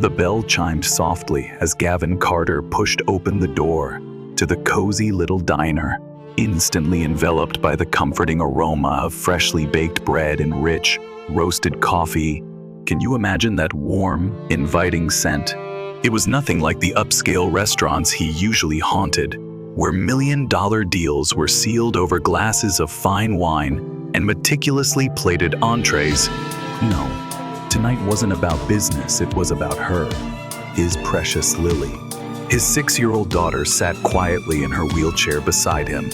The bell chimed softly as Gavin Carter pushed open the door to the cozy little diner, instantly enveloped by the comforting aroma of freshly baked bread and rich, roasted coffee. Can you imagine that warm, inviting scent? It was nothing like the upscale restaurants he usually haunted, where million-dollar deals were sealed over glasses of fine wine and meticulously plated entrees. No, tonight wasn't about business, it was about her, his precious Lily. His 6-year-old daughter sat quietly in her wheelchair beside him,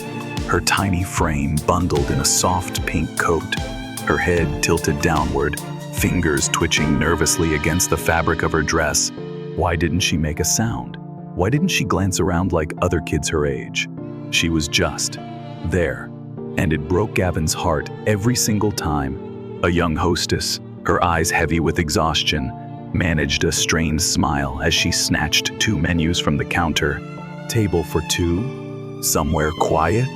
her tiny frame bundled in a soft pink coat, her head tilted downward, fingers twitching nervously against the fabric of her dress. Why didn't she make a sound? Why didn't she glance around like other kids her age? She was just there, and it broke Gavin's heart every single time. A young hostess, her eyes heavy with exhaustion, managed a strained smile as she snatched 2 menus from the counter. Table for 2? Somewhere quiet?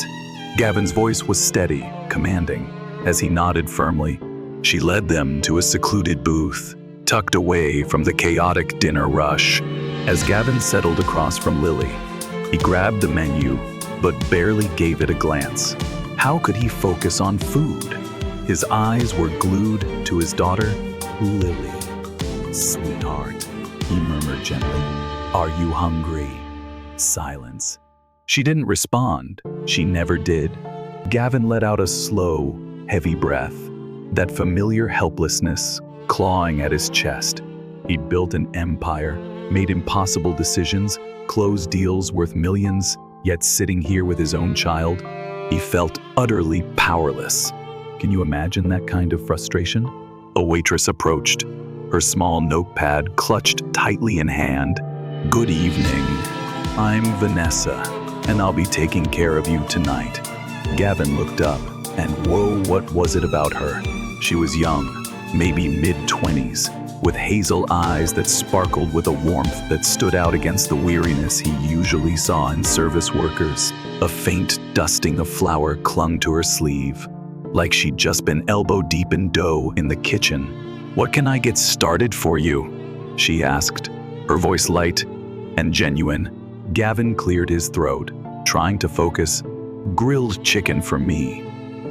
Gavin's voice was steady, commanding. As he nodded firmly, she led them to a secluded booth, tucked away from the chaotic dinner rush. As Gavin settled across from Lily, he grabbed the menu, but barely gave it a glance. How could he focus on food? His eyes were glued to his daughter, Lily. "Sweetheart," he murmured gently, "are you hungry?" Silence. She didn't respond. She never did. Gavin let out a slow, heavy breath, that familiar helplessness clawing at his chest. He'd built an empire, made impossible decisions, closed deals worth millions, yet sitting here with his own child, he felt utterly powerless. Can you imagine that kind of frustration? A waitress approached, her small notepad clutched tightly in hand. "Good evening. I'm Vanessa, and I'll be taking care of you tonight." Gavin looked up, and whoa, what was it about her? She was young, maybe mid-20s, with hazel eyes that sparkled with a warmth that stood out against the weariness he usually saw in service workers. A faint dusting of flour clung to her sleeve, like she'd just been elbow-deep in dough in the kitchen. "What can I get started for you?" she asked, her voice light and genuine. Gavin cleared his throat, trying to focus. "Grilled chicken for me,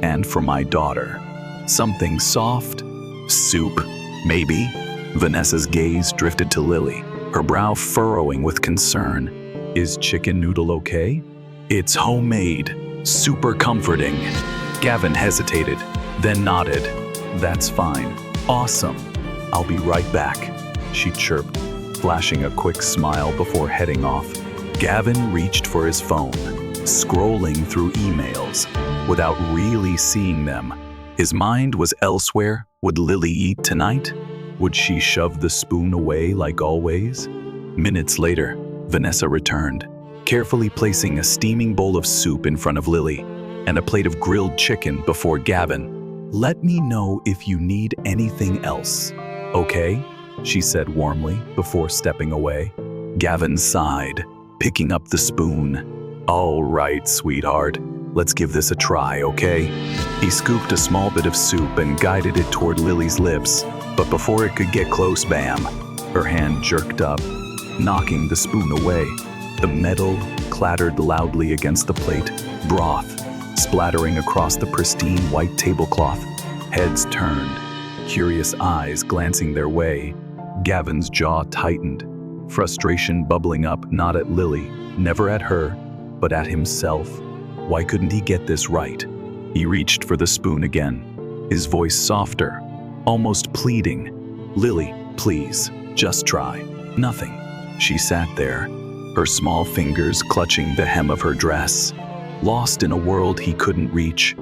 and for my daughter. Something soft? Soup, maybe?" Vanessa's gaze drifted to Lily, her brow furrowing with concern. "Is chicken noodle okay?" "It's homemade, super comforting." Gavin hesitated, then nodded. "That's fine. Awesome. I'll be right back," she chirped, flashing a quick smile before heading off. Gavin reached for his phone, scrolling through emails without really seeing them. His mind was elsewhere. Would Lily eat tonight? Would she shove the spoon away like always? Minutes later, Vanessa returned, carefully placing a steaming bowl of soup in front of Lily and a plate of grilled chicken before Gavin. "Let me know if you need anything else, okay?" she said warmly before stepping away. Gavin sighed, picking up the spoon. "All right, sweetheart. Let's give this a try, okay?" He scooped a small bit of soup and guided it toward Lily's lips, but before it could get close, bam, her hand jerked up, knocking the spoon away. The metal clattered loudly against the plate, broth splattering across the pristine white tablecloth. Heads turned, curious eyes glancing their way. Gavin's jaw tightened, frustration bubbling up not at Lily, never at her, but at himself. Why couldn't he get this right? He reached for the spoon again, his voice softer, almost pleading. "Lily, please, just try." Nothing. She sat there, her small fingers clutching the hem of her dress, lost in a world he couldn't reach.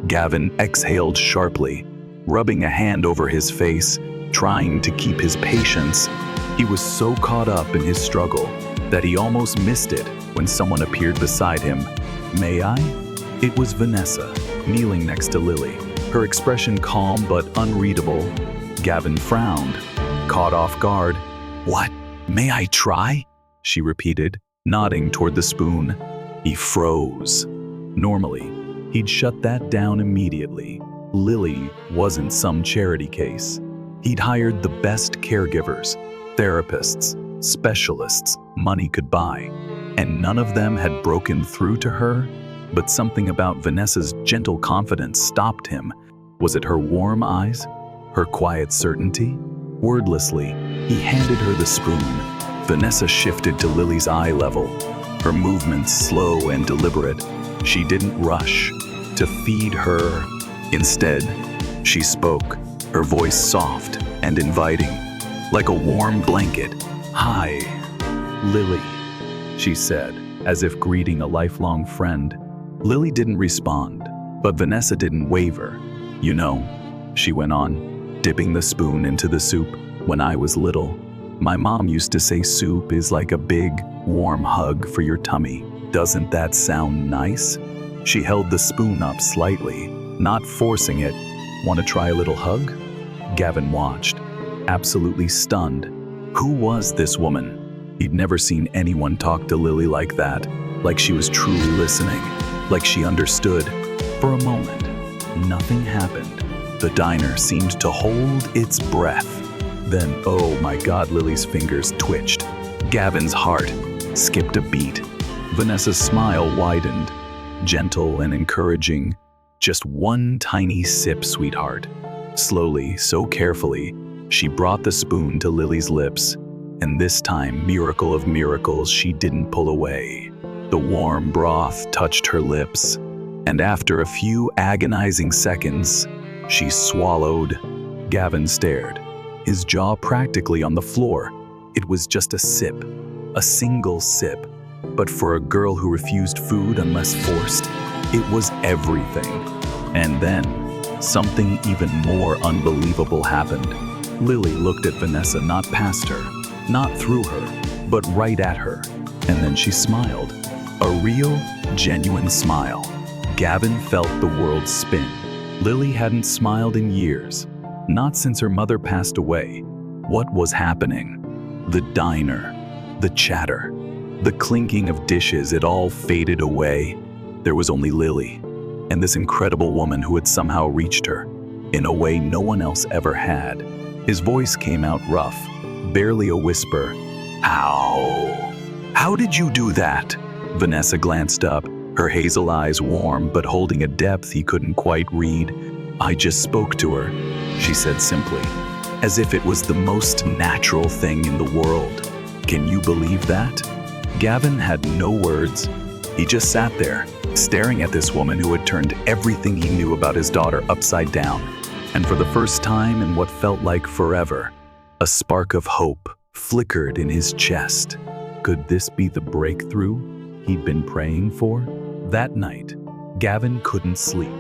Gavin exhaled sharply, rubbing a hand over his face, trying to keep his patience. He was so caught up in his struggle that he almost missed it when someone appeared beside him. "May I?" It was Vanessa, kneeling next to Lily, her expression calm but unreadable. Gavin frowned, caught off guard. "What? May I try?" she repeated, nodding toward the spoon. He froze. Normally, he'd shut that down immediately. Lily wasn't some charity case. He'd hired the best caregivers, therapists, specialists money could buy, and none of them had broken through to her. But something about Vanessa's gentle confidence stopped him. Was it her warm eyes? Her quiet certainty? Wordlessly, he handed her the spoon. Vanessa shifted to Lily's eye level, her movements slow and deliberate. She didn't rush to feed her. Instead, she spoke, her voice soft and inviting, like a warm blanket. "Hi, Lily," she said, as if greeting a lifelong friend. Lily didn't respond, but Vanessa didn't waver. "You know," she went on, dipping the spoon into the soup, "when I was little, my mom used to say soup is like a big, warm hug for your tummy. Doesn't that sound nice?" She held the spoon up slightly, not forcing it. "Want to try a little hug?" Gavin watched, absolutely stunned. Who was this woman? He'd never seen anyone talk to Lily like that, like she was truly listening, like she understood. For a moment, nothing happened. The diner seemed to hold its breath. Then, oh my God, Lily's fingers twitched. Gavin's heart skipped a beat. Vanessa's smile widened, gentle and encouraging. "Just one tiny sip, sweetheart." Slowly, so carefully, she brought the spoon to Lily's lips. And this time, miracle of miracles, she didn't pull away. The warm broth touched her lips, and after a few agonizing seconds, she swallowed. Gavin stared, his jaw practically on the floor. It was just a sip, a single sip. But for a girl who refused food unless forced, it was everything. And then, something even more unbelievable happened. Lily looked at Vanessa, not past her, not through her, but right at her. And then she smiled. A real, genuine smile. Gavin felt the world spin. Lily hadn't smiled in years, not since her mother passed away. What was happening? The diner, the chatter, the clinking of dishes, it all faded away. There was only Lily, and this incredible woman who had somehow reached her, in a way no one else ever had. His voice came out rough, barely a whisper. How did you do that?" Vanessa glanced up, her hazel eyes warm but holding a depth he couldn't quite read. "I just spoke to her," she said simply, as if it was the most natural thing in the world. Can you believe that? Gavin had no words. He just sat there, staring at this woman who had turned everything he knew about his daughter upside down. And for the first time in what felt like forever, a spark of hope flickered in his chest. Could this be the breakthrough he'd been praying for? That night, Gavin couldn't sleep.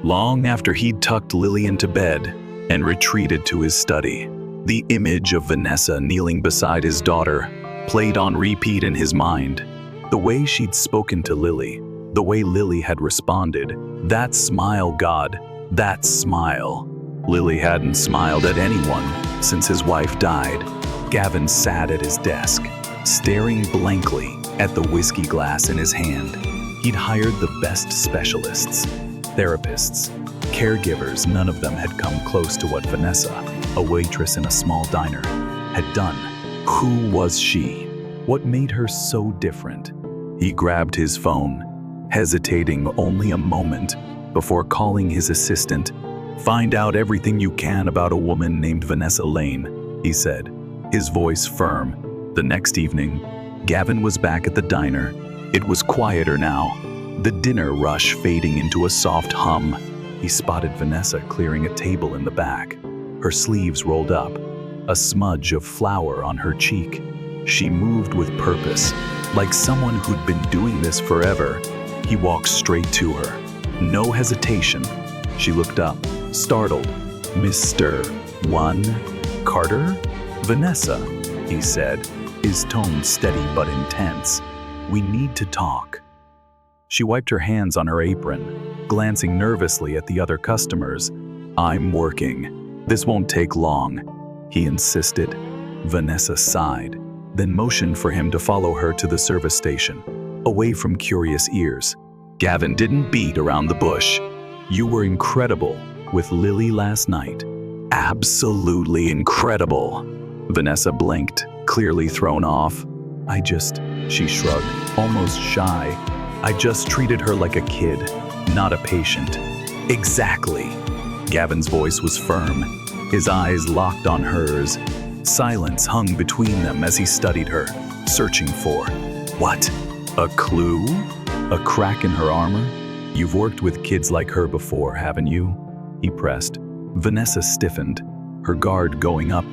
Long after he'd tucked Lily into bed and retreated to his study, the image of Vanessa kneeling beside his daughter played on repeat in his mind. The way she'd spoken to Lily, the way Lily had responded, that smile, God, that smile. Lily hadn't smiled at anyone since his wife died. Gavin sat at his desk, staring blankly at the whiskey glass in his hand. He'd hired the best specialists, therapists, caregivers. None of them had come close to what Vanessa, a waitress in a small diner, had done. Who was she? What made her so different? He grabbed his phone, hesitating only a moment before calling his assistant. "Find out everything you can about a woman named Vanessa Lane," he said, his voice firm. The next evening, Gavin was back at the diner. It was quieter now, the dinner rush fading into a soft hum. He spotted Vanessa clearing a table in the back, her sleeves rolled up, a smudge of flour on her cheek. She moved with purpose, like someone who'd been doing this forever. He walked straight to her. No hesitation. She looked up, startled. "Mr. Carter?" "Vanessa," he said, his tone steady but intense. "We need to talk." She wiped her hands on her apron, glancing nervously at the other customers. "I'm working. This won't take long," he insisted. Vanessa sighed, then motioned for him to follow her to the service station, away from curious ears. Gavin didn't beat around the bush. "You were incredible with Lily last night." "Absolutely incredible." Vanessa blinked, clearly thrown off. She shrugged, almost shy. I just treated her like a kid, not a patient. Exactly. Gavin's voice was firm, his eyes locked on hers. Silence hung between them as he studied her, searching for, what? A clue? A crack in her armor? You've worked with kids like her before, haven't you? He pressed. Vanessa stiffened, her guard going up.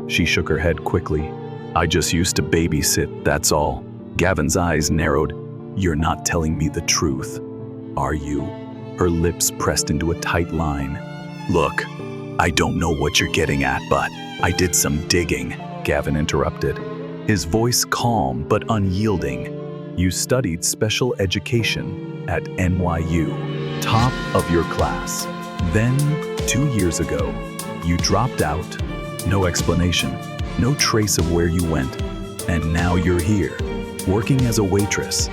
She shook her head quickly. I just used to babysit, that's all. Gavin's eyes narrowed. You're not telling me the truth, are you? Her lips pressed into a tight line. Look, I don't know what you're getting at, but I did some digging, Gavin interrupted, his voice calm but unyielding. You studied special education at NYU, top of your class. Then, 2 years ago, you dropped out. No explanation, no trace of where you went. And now you're here, working as a waitress.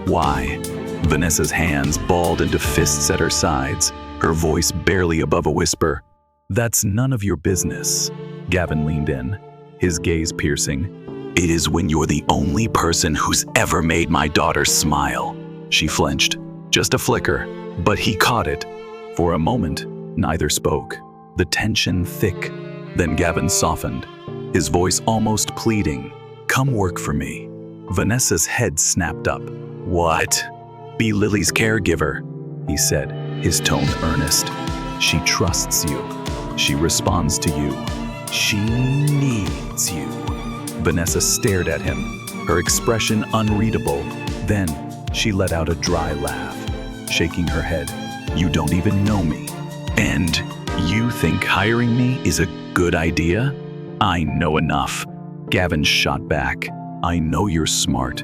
Why? Vanessa's hands balled into fists at her sides, her voice barely above a whisper. That's none of your business. Gavin leaned in, his gaze piercing. It is when you're the only person who's ever made my daughter smile. She flinched, just a flicker, but he caught it. For a moment, neither spoke, the tension thick. Then Gavin softened, his voice almost pleading. Come work for me. Vanessa's head snapped up. What? Be Lily's caregiver, he said, his tone earnest. She trusts you. She responds to you. She needs you. Vanessa stared at him, her expression unreadable. Then she let out a dry laugh, shaking her head. You don't even know me. And you think hiring me is a good idea? I know enough. Gavin shot back. I know you're smart.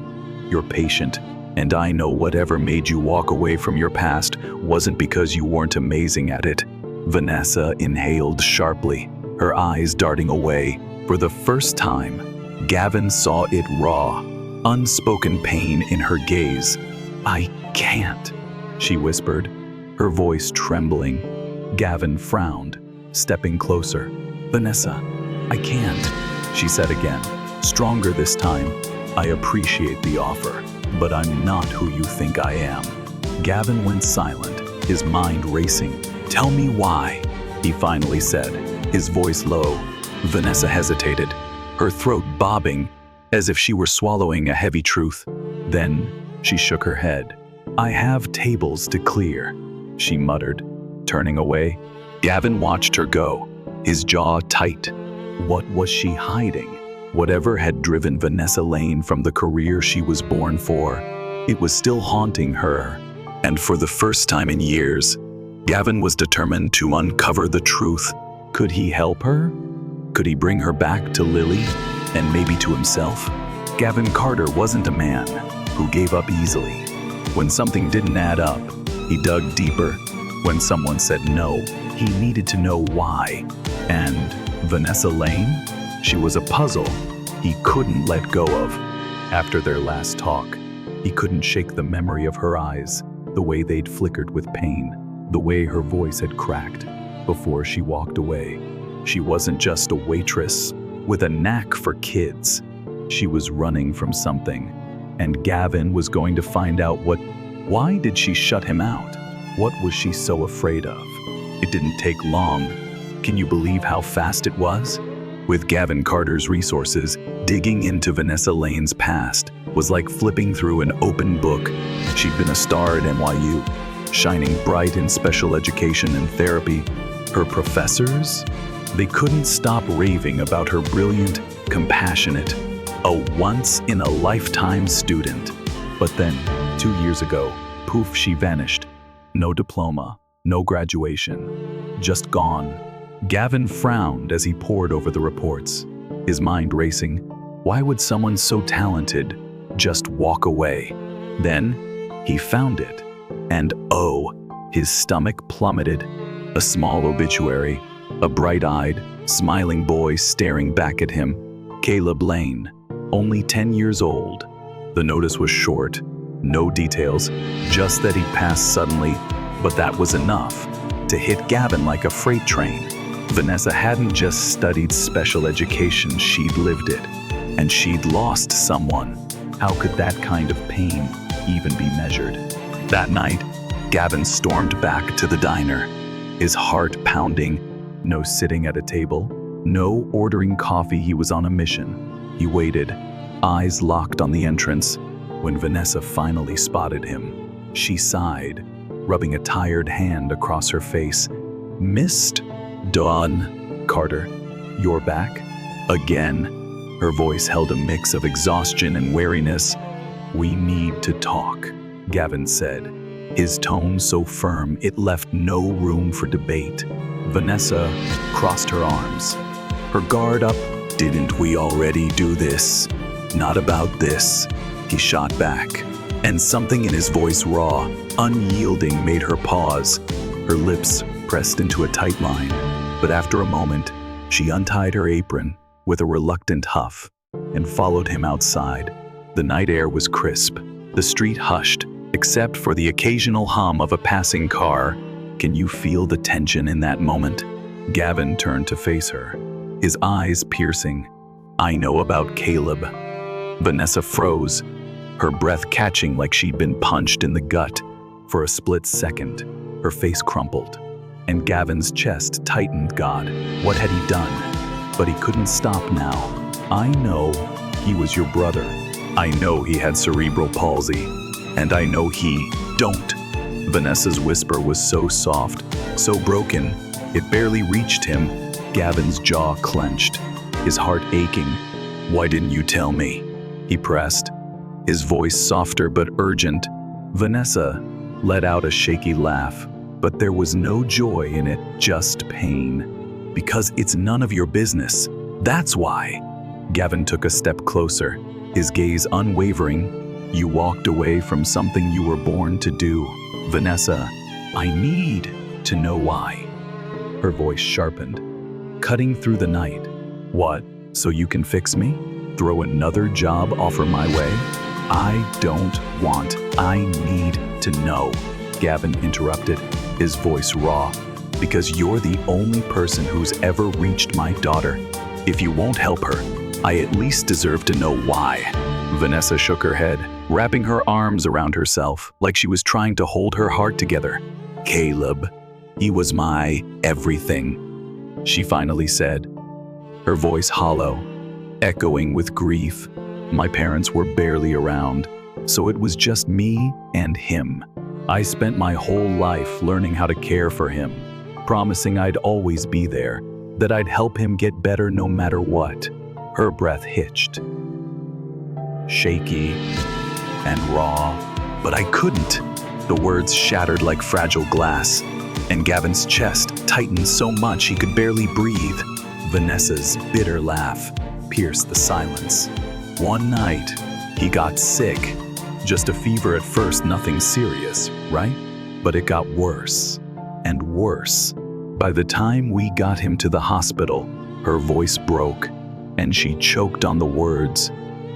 You're patient. And I know whatever made you walk away from your past wasn't because you weren't amazing at it. Vanessa inhaled sharply, her eyes darting away. For the first time, Gavin saw it raw, unspoken pain in her gaze. I can't, she whispered, her voice trembling. Gavin frowned, stepping closer. Vanessa, I can't, she said again, stronger this time. I appreciate the offer, but I'm not who you think I am. Gavin went silent, his mind racing. Tell me why, he finally said, his voice low. Vanessa hesitated, her throat bobbing, as if she were swallowing a heavy truth. Then she shook her head. I have tables to clear, she muttered, turning away. Gavin watched her go, his jaw tight. What was she hiding? Whatever had driven Vanessa Lane from the career she was born for, it was still haunting her. And for the first time in years, Gavin was determined to uncover the truth. Could he help her? Could he bring her back to Lily and maybe to himself? Gavin Carter wasn't a man who gave up easily. When something didn't add up, he dug deeper. When someone said no, he needed to know why. And Vanessa Lane? She was a puzzle he couldn't let go of. After their last talk, he couldn't shake the memory of her eyes, the way they'd flickered with pain, the way her voice had cracked before she walked away. She wasn't just a waitress with a knack for kids. She was running from something, and Gavin was going to find out why did she shut him out? What was she so afraid of? It didn't take long. Can you believe how fast it was? With Gavin Carter's resources, digging into Vanessa Lane's past was like flipping through an open book. She'd been a star at NYU, shining bright in special education and therapy. Her professors? They couldn't stop raving about her brilliant, compassionate, a once-in-a-lifetime student. But then, 2 years ago, poof, she vanished. No diploma, no graduation, just gone. Gavin frowned as he pored over the reports, his mind racing. Why would someone so talented just walk away? Then he found it, and his stomach plummeted. A small obituary, a bright-eyed, smiling boy staring back at him. Caleb Lane, only 10 years old. The notice was short, no details, just that he passed suddenly, but that was enough to hit Gavin like a freight train. Vanessa hadn't just studied special education, she'd lived it. And she'd lost someone. How could that kind of pain even be measured? That night, Gavin stormed back to the diner, his heart pounding. No sitting at a table, no ordering coffee. He was on a mission. He waited, eyes locked on the entrance. When Vanessa finally spotted him, she sighed, rubbing a tired hand across her face. "Missed? Dawn, Carter, you're back? Again?" Her voice held a mix of exhaustion and weariness. "We need to talk," Gavin said, his tone so firm it left no room for debate. Vanessa crossed her arms, her guard up. "Didn't we already do this?" "Not about this," he shot back, and something in his voice, raw, unyielding, made her pause. Her lips pressed into a tight line, but after a moment, she untied her apron with a reluctant huff and followed him outside. The night air was crisp, the street hushed, except for the occasional hum of a passing car. Can you feel the tension in that moment? Gavin turned to face her, his eyes piercing. "I know about Caleb." Vanessa froze, her breath catching like she'd been punched in the gut. For a split second, her face crumpled, and Gavin's chest tightened. God, what had he done? But he couldn't stop now. "I know he was your brother. I know he had cerebral palsy. And I know he don't." Vanessa's whisper was so soft, so broken, it barely reached him. Gavin's jaw clenched, his heart aching. "Why didn't you tell me?" he pressed, his voice softer but urgent. Vanessa let out a shaky laugh, but there was no joy in it, just pain. "Because it's none of your business. That's why." Gavin took a step closer, his gaze unwavering. "You walked away from something you were born to do. Vanessa, I need to know why." Her voice sharpened, cutting through the night. "What, so you can fix me? Throw another job offer my way?" "I don't want, I need to know," Gavin interrupted, his voice raw. "Because you're the only person who's ever reached my daughter. If you won't help her, I at least deserve to know why." Vanessa shook her head, wrapping her arms around herself like she was trying to hold her heart together. "Caleb, he was my everything," she finally said, her voice hollow, echoing with grief. "My parents were barely around, so it was just me and him. I spent my whole life learning how to care for him, promising I'd always be there, that I'd help him get better no matter what." Her breath hitched, shaky and raw. "But I couldn't." The words shattered like fragile glass, and Gavin's chest tightened so much he could barely breathe. Vanessa's bitter laugh pierced the silence. "One night, he got sick. Just a fever at first, nothing serious, right? But it got worse and worse. By the time we got him to the hospital," her voice broke, and she choked on the words.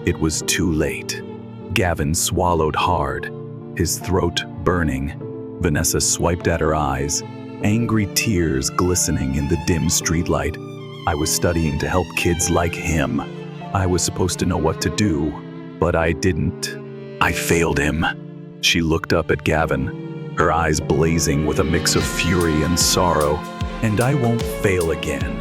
It was too late. Gavin swallowed hard, his throat burning. Vanessa swiped at her eyes, angry tears glistening in the dim streetlight. "I was studying to help kids like him. I was supposed to know what to do, but I didn't. I failed him." She looked up at Gavin, her eyes blazing with a mix of fury and sorrow. "And I won't fail again."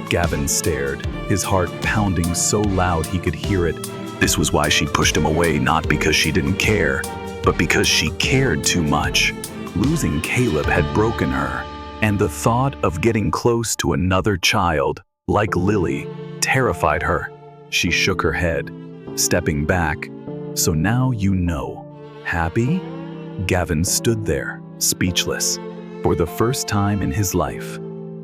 Gavin stared, his heart pounding so loud he could hear it. This was why she pushed him away, not because she didn't care, but because she cared too much. Losing Caleb had broken her, and the thought of getting close to another child, like Lily, terrified her. She shook her head, stepping back. "So now you know. Happy?" Gavin stood there, speechless. For the first time in his life,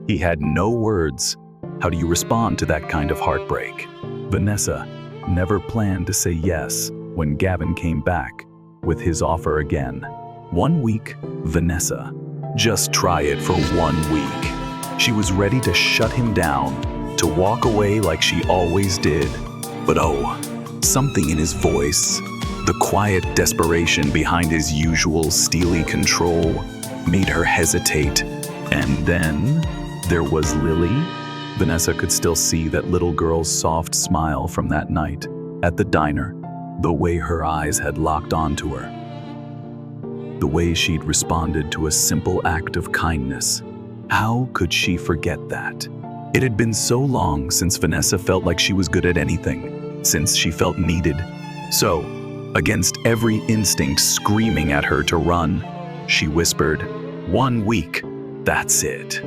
he had no words. How do you respond to that kind of heartbreak? Vanessa never planned to say yes when Gavin came back with his offer again. 1 week, Vanessa. Just try it for 1 week. She was ready to shut him down, to walk away like she always did. But oh, something in his voice, the quiet desperation behind his usual steely control, made her hesitate. And then There was Lily. Vanessa could still see that little girl's soft smile from that night at the diner, the way her eyes had locked onto her, the way she'd responded to a simple act of kindness. How could she forget that? It had been so long since Vanessa felt like she was good at anything, since she felt needed. So, against every instinct screaming at her to run, she whispered, "1 week, that's it."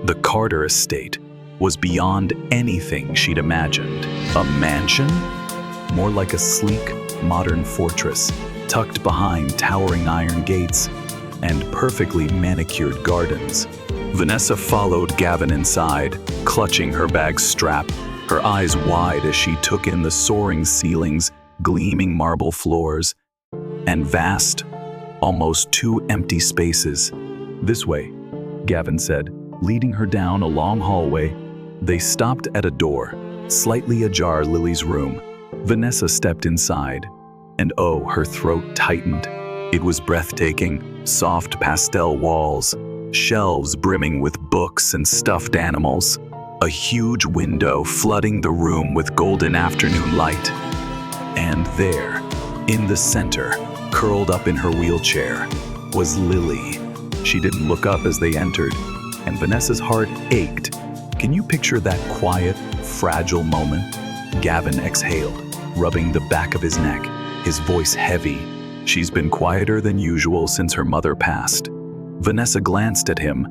The Carter estate was beyond anything she'd imagined. A mansion? More like a sleek, modern fortress, tucked behind towering iron gates and perfectly manicured gardens. Vanessa followed Gavin inside, clutching her bag's strap, her eyes wide as she took in the soaring ceilings, gleaming marble floors, and vast, almost two empty spaces. "This way," Gavin said, leading her down a long hallway. They stopped at a door, slightly ajar Lily's room. Vanessa stepped inside, and oh, her throat tightened. It was breathtaking, soft pastel walls, shelves brimming with books and stuffed animals, a huge window flooding the room with golden afternoon light. And there, in the center, curled up in her wheelchair, was Lily. She didn't look up as they entered, and Vanessa's heart ached. Can you picture that quiet, fragile moment? Gavin exhaled, rubbing the back of his neck, his voice heavy. She's been quieter than usual since her mother passed. Vanessa glanced at him.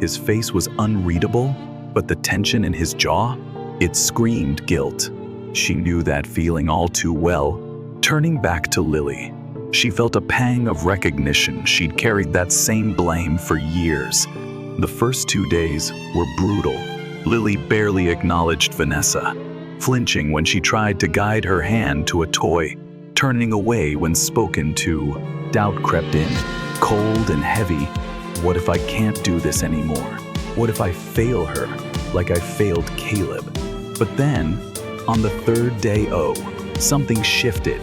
His face was unreadable, but the tension in his jaw, it screamed guilt. She knew that feeling all too well. Turning back to Lily, she felt a pang of recognition. She'd carried that same blame for years. The first 2 days were brutal. Lily barely acknowledged Vanessa, flinching when she tried to guide her hand to a toy, turning away when spoken to. Doubt crept in, cold and heavy. What if I can't do this anymore? What if I fail her, like I failed Caleb? But then, on the third day, something shifted.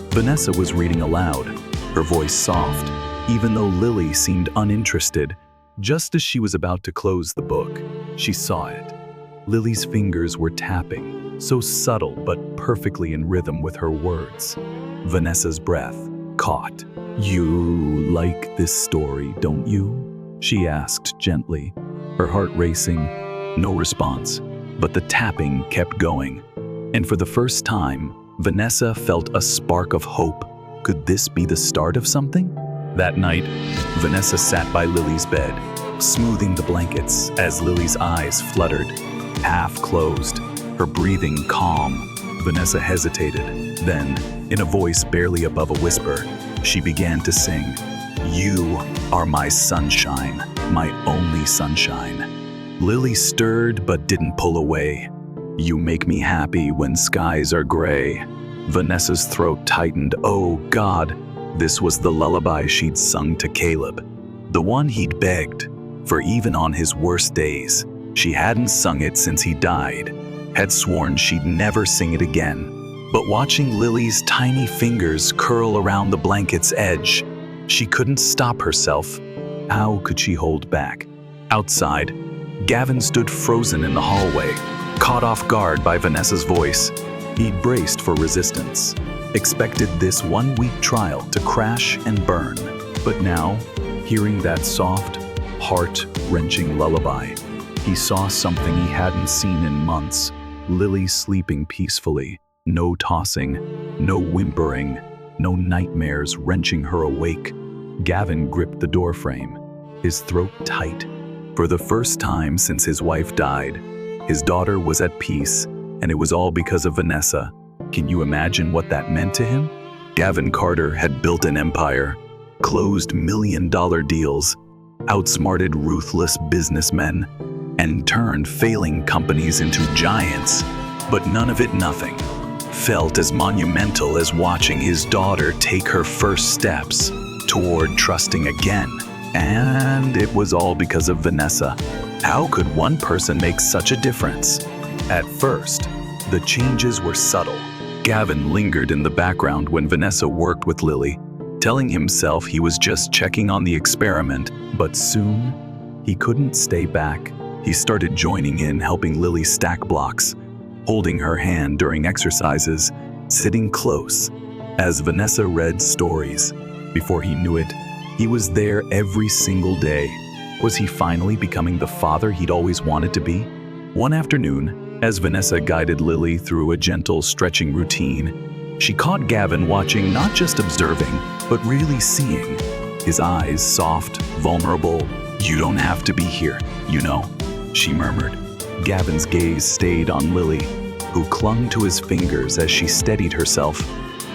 Vanessa was reading aloud, her voice soft, even though Lily seemed uninterested. Just as she was about to close the book, she saw it. Lily's fingers were tapping, so subtle but perfectly in rhythm with her words. Vanessa's breath caught. "You like this story, don't you?" she asked gently, her heart racing. No response, but the tapping kept going. And for the first time, Vanessa felt a spark of hope. Could this be the start of something? That night, Vanessa sat by Lily's bed, smoothing the blankets as Lily's eyes fluttered, half closed, her breathing calm. Vanessa hesitated. Then, in a voice barely above a whisper, she began to sing, "You are my sunshine, my only sunshine." Lily stirred but didn't pull away. "You make me happy when skies are gray." Vanessa's throat tightened. Oh God, this was the lullaby she'd sung to Caleb, the one he'd begged for even on his worst days. She hadn't sung it since he died, had sworn she'd never sing it again. But watching Lily's tiny fingers curl around the blanket's edge, she couldn't stop herself. How could she hold back? Outside, Gavin stood frozen in the hallway, caught off guard by Vanessa's voice. He'd braced for resistance, expected this 1-week trial to crash and burn. But now, hearing that soft, heart-wrenching lullaby, he saw something he hadn't seen in months. Lily sleeping peacefully, no tossing, no whimpering, no nightmares wrenching her awake. Gavin gripped the doorframe, his throat tight. For the first time since his wife died, his daughter was at peace, and it was all because of Vanessa. Can you imagine what that meant to him? Gavin Carter had built an empire, closed million-dollar deals, outsmarted ruthless businessmen, and turned failing companies into giants. But none of it nothing felt as monumental as watching his daughter take her first steps toward trusting again. And it was all because of Vanessa. How could one person make such a difference? At first, the changes were subtle. Gavin lingered in the background when Vanessa worked with Lily, telling himself he was just checking on the experiment. But soon, he couldn't stay back. He started joining in, helping Lily stack blocks, holding her hand during exercises, sitting close as Vanessa read stories. Before he knew it, he was there every single day. Was he finally becoming the father he'd always wanted to be? One afternoon, as Vanessa guided Lily through a gentle stretching routine, she caught Gavin watching, not just observing, but really seeing. His eyes soft, vulnerable. "You don't have to be here, you know," she murmured. Gavin's gaze stayed on Lily, who clung to his fingers as she steadied herself.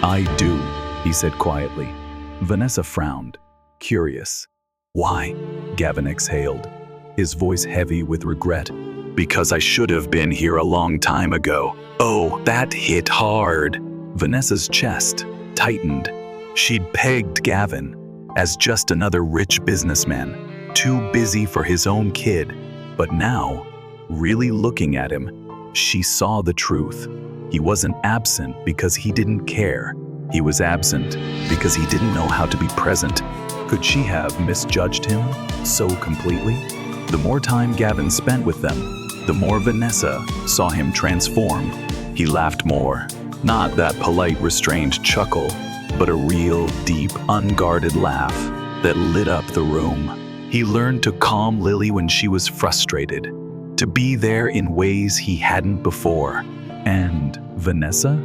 "I do," he said quietly. Vanessa frowned, curious. "Why?" Gavin exhaled, his voice heavy with regret. "Because I should have been here a long time ago." Oh, that hit hard. Vanessa's chest tightened. She'd pegged Gavin as just another rich businessman, too busy for his own kid. But now, really looking at him, she saw the truth. He wasn't absent because he didn't care. He was absent because he didn't know how to be present. Could she have misjudged him so completely? The more time Gavin spent with them, the more Vanessa saw him transform. He laughed more, not that polite, restrained chuckle, but a real, deep, unguarded laugh that lit up the room. He learned to calm Lily when she was frustrated, to be there in ways he hadn't before. And Vanessa?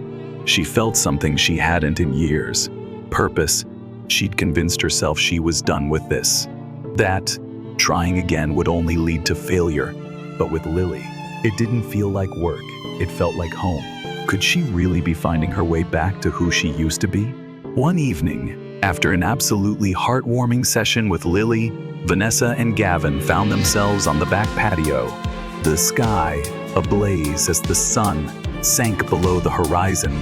She felt something she hadn't in years. Purpose. She'd convinced herself she was done with this. That trying again would only lead to failure. But with Lily, it didn't feel like work. It felt like home. Could she really be finding her way back to who she used to be? One evening, after an absolutely heartwarming session with Lily, Vanessa and Gavin found themselves on the back patio, the sky ablaze as the sun sank below the horizon.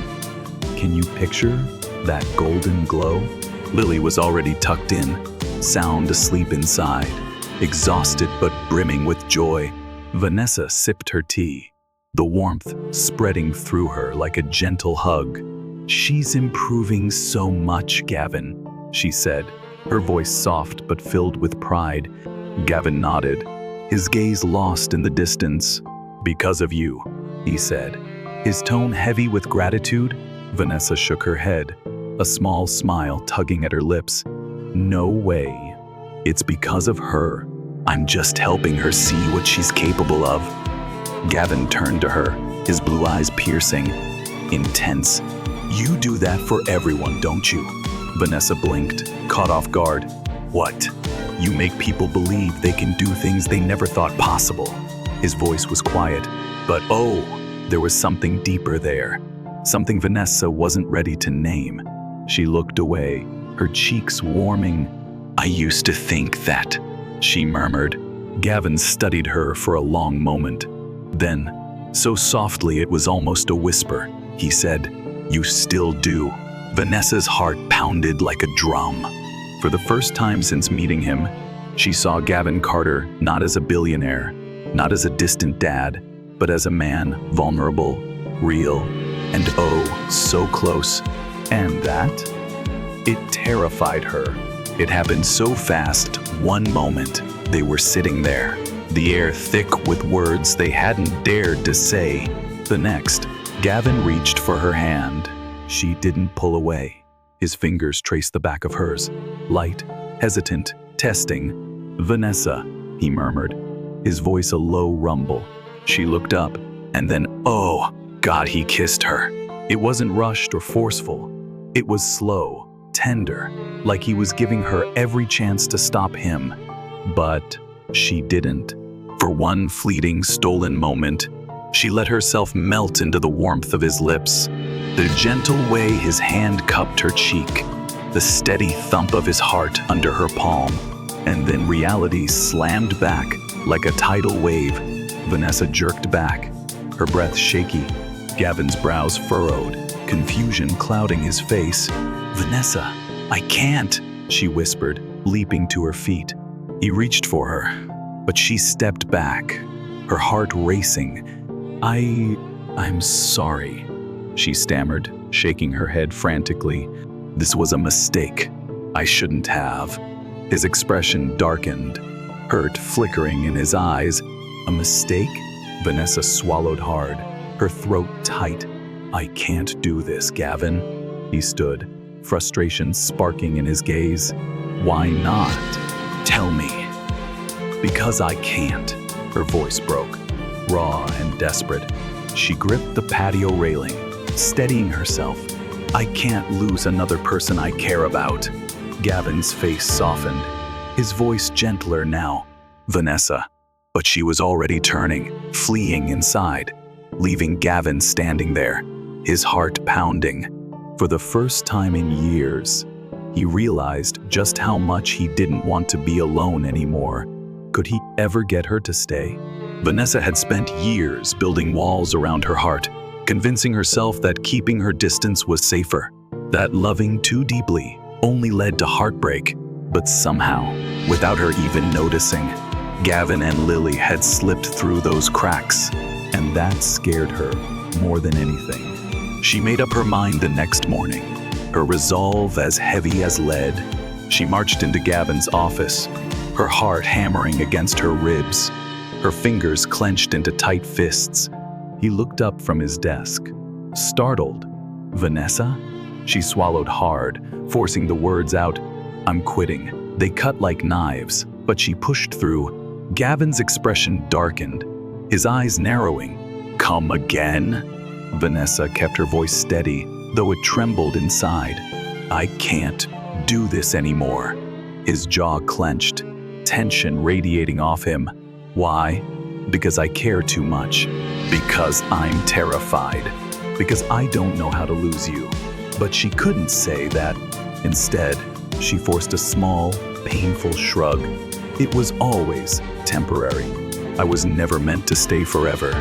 Can you picture that golden glow? Lily was already tucked in, sound asleep inside, exhausted but brimming with joy. Vanessa sipped her tea, the warmth spreading through her like a gentle hug. "She's improving so much, Gavin," she said, her voice soft but filled with pride. Gavin nodded, his gaze lost in the distance. "Because of you," he said, his tone heavy with gratitude. Vanessa shook her head, a small smile tugging at her lips. "No way. It's because of her. I'm just helping her see what she's capable of." Gavin turned to her, his blue eyes piercing, intense. "You do that for everyone, don't you?" Vanessa blinked, caught off guard. "What? You make people believe they can do things they never thought possible." His voice was quiet, but oh, there was something deeper there. Something Vanessa wasn't ready to name. She looked away, her cheeks warming. "I used to think that," she murmured. Gavin studied her for a long moment. Then, so softly it was almost a whisper, he said, "You still do." Vanessa's heart pounded like a drum. For the first time since meeting him, she saw Gavin Carter not as a billionaire, not as a distant dad, but as a man, vulnerable, real, and oh, so close. And that? It terrified her. It happened so fast. One moment, they were sitting there, the air thick with words they hadn't dared to say. The next, Gavin reached for her hand. She didn't pull away. His fingers traced the back of hers, light, hesitant, testing. "Vanessa," he murmured, his voice a low rumble. She looked up, and then, oh, God, he kissed her. It wasn't rushed or forceful. It was slow, tender, like he was giving her every chance to stop him. But she didn't. For one fleeting, stolen moment, she let herself melt into the warmth of his lips, the gentle way his hand cupped her cheek, the steady thump of his heart under her palm. And then reality slammed back like a tidal wave. Vanessa jerked back, her breath shaky, Gavin's brows furrowed, confusion clouding his face. "Vanessa, I can't," she whispered, leaping to her feet. He reached for her, but she stepped back, her heart racing. I'm sorry," she stammered, shaking her head frantically. "This was a mistake. I shouldn't have." His expression darkened, hurt flickering in his eyes. A mistake? Vanessa swallowed hard, her throat tight. I can't do this, Gavin. He stood, frustration sparking in his gaze. Why not? Tell me. Because I can't. Her voice broke, raw and desperate. She gripped the patio railing, steadying herself. I can't lose another person I care about. Gavin's face softened, his voice gentler now. Vanessa. But she was already turning, fleeing inside, leaving Gavin standing there, his heart pounding. For the first time in years, he realized just how much he didn't want to be alone anymore. Could he ever get her to stay? Vanessa had spent years building walls around her heart, convincing herself that keeping her distance was safer, that loving too deeply only led to heartbreak. But somehow, without her even noticing, Gavin and Lily had slipped through those cracks, and that scared her more than anything. She made up her mind the next morning, her resolve as heavy as lead. She marched into Gavin's office, her heart hammering against her ribs, her fingers clenched into tight fists. He looked up from his desk, startled. Vanessa? She swallowed hard, forcing the words out. I'm quitting. They cut like knives, but she pushed through. Gavin's expression darkened, his eyes narrowing. Come again? Vanessa kept her voice steady, though it trembled inside. I can't do this anymore. His jaw clenched, tension radiating off him. Why? Because I care too much. Because I'm terrified. Because I don't know how to lose you. But she couldn't say that. Instead, she forced a small, painful shrug. It was always temporary. I was never meant to stay forever.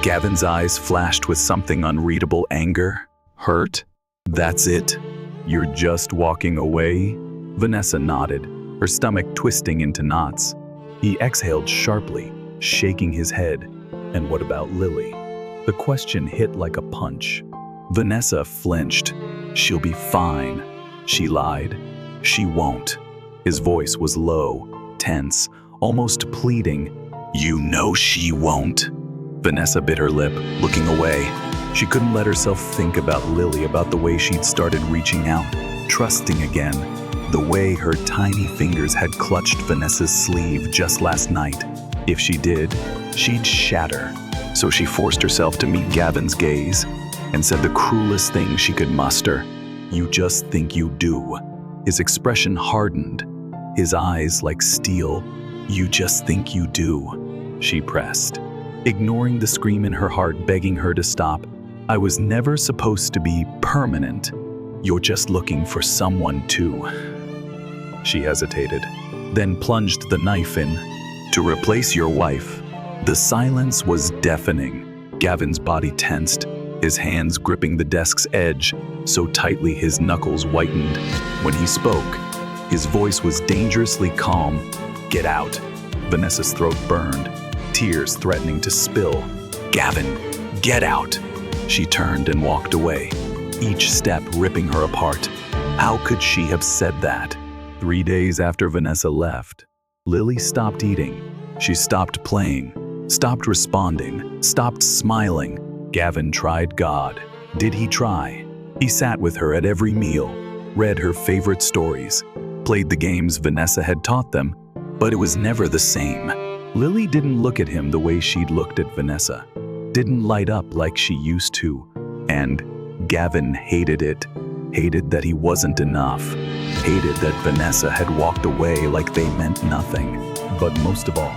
Gavin's eyes flashed with something unreadable anger. Hurt? That's it? You're just walking away? Vanessa nodded, her stomach twisting into knots. He exhaled sharply, shaking his head. And what about Lily? The question hit like a punch. Vanessa flinched. She'll be fine. She lied. She won't. His voice was low, tense, almost pleading. You know she won't. Vanessa bit her lip, looking away. She couldn't let herself think about Lily, about the way she'd started reaching out, trusting again, the way her tiny fingers had clutched Vanessa's sleeve just last night. If she did, she'd shatter. So she forced herself to meet Gavin's gaze and said the cruelest thing she could muster. You just think you do. His expression hardened, his eyes like steel. You just think you do, she pressed, ignoring the scream in her heart begging her to stop. I was never supposed to be permanent. You're just looking for someone to. She hesitated, then plunged the knife in. To replace your wife. The silence was deafening. Gavin's body tensed, his hands gripping the desk's edge so tightly his knuckles whitened. When he spoke, his voice was dangerously calm. Get out. Vanessa's throat burned, tears threatening to spill. Gavin, get out. She turned and walked away, each step ripping her apart. How could she have said that? 3 days after Vanessa left, Lily stopped eating. She stopped playing, stopped responding, stopped smiling. Gavin tried God. Did he try? He sat with her at every meal, read her favorite stories, played the games Vanessa had taught them, but it was never the same. Lily didn't look at him the way she'd looked at Vanessa, didn't light up like she used to, and Gavin hated it, hated that he wasn't enough, hated that Vanessa had walked away like they meant nothing. But most of all,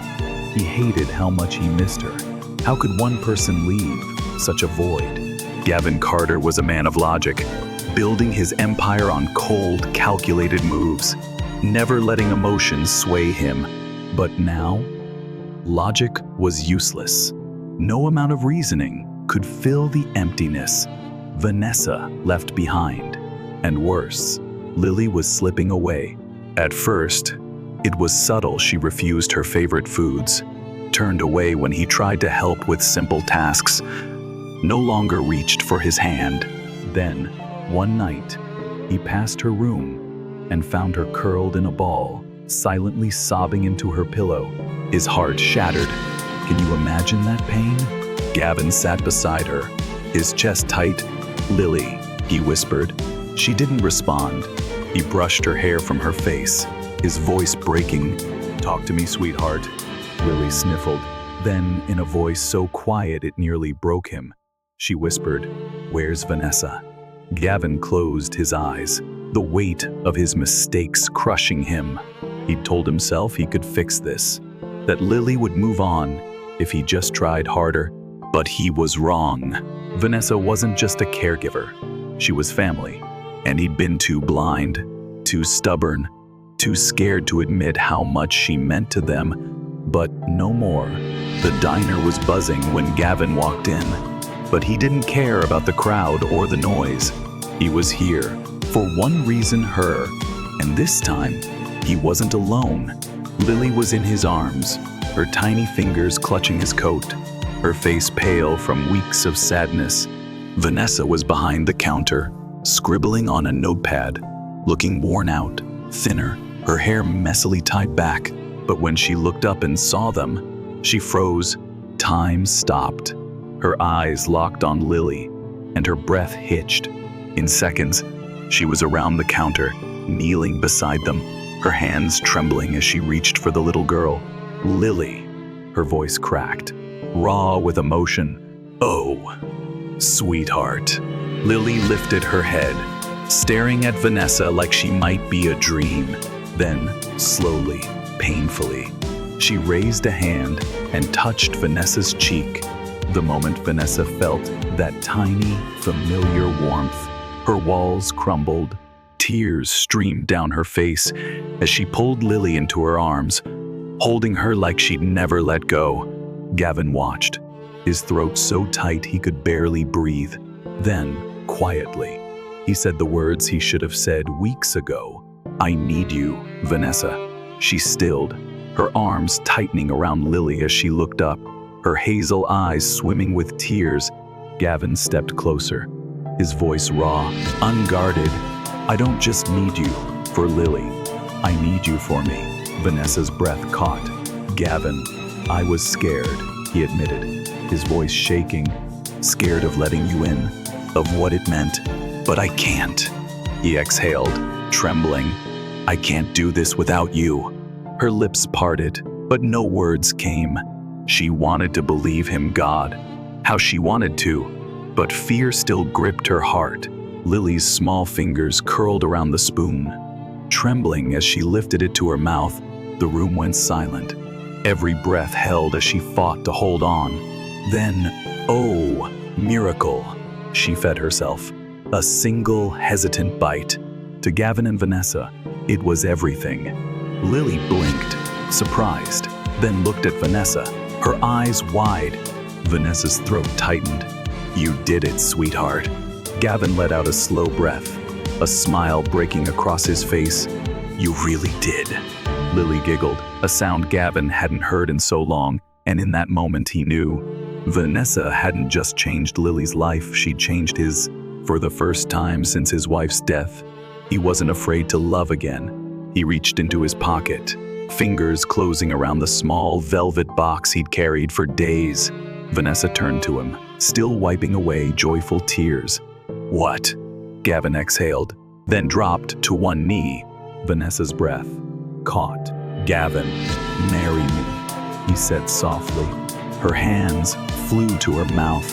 he hated how much he missed her. How could one person leave such a void? Gavin Carter was a man of logic, building his empire on cold, calculated moves, never letting emotions sway him. But now, logic was useless. No amount of reasoning could fill the emptiness Vanessa left behind. And worse, Lily was slipping away. At first, it was subtle. She refused her favorite foods, turned away when he tried to help with simple tasks, no longer reached for his hand. Then, one night, he passed her room and found her curled in a ball, silently sobbing into her pillow. His heart shattered. Can you imagine that pain? Gavin sat beside her, his chest tight. "Lily," he whispered. She didn't respond. He brushed her hair from her face, his voice breaking. "Talk to me, sweetheart." Lily sniffled. Then, in a voice so quiet it nearly broke him, she whispered, "Where's Vanessa?" Gavin closed his eyes, the weight of his mistakes crushing him. He'd told himself he could fix this, that Lily would move on if he just tried harder, but he was wrong. Vanessa wasn't just a caregiver, she was family, and he'd been too blind, too stubborn, too scared to admit how much she meant to them. But no more. The diner was buzzing when Gavin walked in, but he didn't care about the crowd or the noise. He was here, for one reason, her, and this time, he wasn't alone. Lily was in his arms, her tiny fingers clutching his coat, her face pale from weeks of sadness. Vanessa was behind the counter, scribbling on a notepad, looking worn out, thinner, her hair messily tied back. But when she looked up and saw them, she froze. Time stopped. Her eyes locked on Lily, and her breath hitched. In seconds, she was around the counter, kneeling beside them, her hands trembling as she reached for the little girl. "Lily," her voice cracked, raw with emotion. "Oh, sweetheart." Lily lifted her head, staring at Vanessa like she might be a dream. Then, slowly, painfully, she raised a hand and touched Vanessa's cheek. The moment Vanessa felt that tiny, familiar warmth, her walls crumbled. Tears streamed down her face as she pulled Lily into her arms, holding her like she'd never let go. Gavin watched, his throat so tight he could barely breathe. Then, quietly, he said the words he should have said weeks ago. "I need you, Vanessa." She stilled, her arms tightening around Lily as she looked up, her hazel eyes swimming with tears. Gavin stepped closer, his voice raw, unguarded. "I don't just need you for Lily. I need you for me." Vanessa's breath caught. "Gavin, I was scared," he admitted, his voice shaking. "Scared of letting you in, of what it meant. But I can't." He exhaled, trembling. "I can't do this without you." Her lips parted, but no words came. She wanted to believe him God, how she wanted to, but fear still gripped her heart. Lily's small fingers curled around the spoon. Trembling as she lifted it to her mouth, the room went silent. Every breath held as she fought to hold on. Then, oh, miracle, she fed herself. A single hesitant bite. To Gavin and Vanessa, it was everything. Lily blinked, surprised, then looked at Vanessa, her eyes wide. Vanessa's throat tightened. "You did it, sweetheart." Gavin let out a slow breath, a smile breaking across his face. "You really did." Lily giggled, a sound Gavin hadn't heard in so long, and in that moment he knew. Vanessa hadn't just changed Lily's life, she'd changed his. For the first time since his wife's death, he wasn't afraid to love again. He reached into his pocket, fingers closing around the small velvet box he'd carried for days. Vanessa turned to him, still wiping away joyful tears. "What?" Gavin exhaled, then dropped to one knee. Vanessa's breath caught. "Gavin, marry me," he said softly. Her hands flew to her mouth.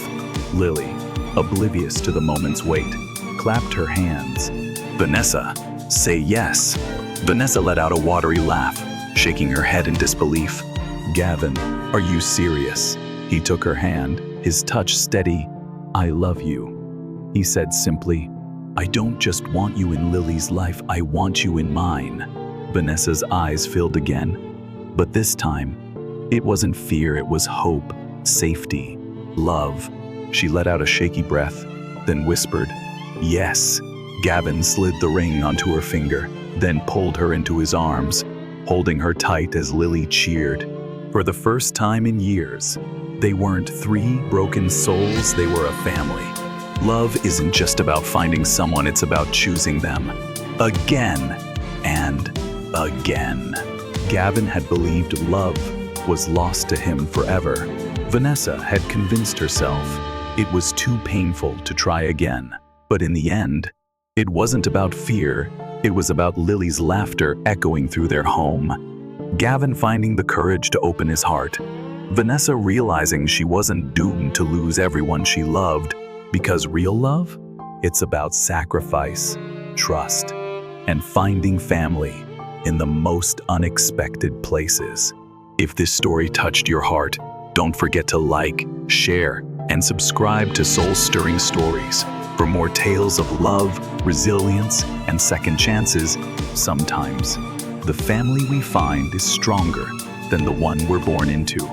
Lily, oblivious to the moment's weight, clapped her hands. "Vanessa, say yes." Vanessa let out a watery laugh, shaking her head in disbelief. "Gavin, are you serious?" He took her hand, his touch steady. "I love you," he said simply. "I don't just want you in Lily's life, I want you in mine." Vanessa's eyes filled again, but this time, it wasn't fear, it was hope, safety, love. She let out a shaky breath, then whispered, "Yes." Gavin slid the ring onto her finger, then pulled her into his arms, holding her tight as Lily cheered. For the first time in years, they weren't three broken souls, they were a family. Love isn't just about finding someone, it's about choosing them. Again and again. Gavin had believed love was lost to him forever. Vanessa had convinced herself it was too painful to try again. But in the end, it wasn't about fear, it was about Lily's laughter echoing through their home. Gavin finding the courage to open his heart. Vanessa realizing she wasn't doomed to lose everyone she loved, because real love? It's about sacrifice, trust, and finding family in the most unexpected places. If this story touched your heart, don't forget to like, share, and subscribe to Soul-Stirring Stories for more tales of love, resilience, and second chances. Sometimes, the family we find is stronger than the one we're born into.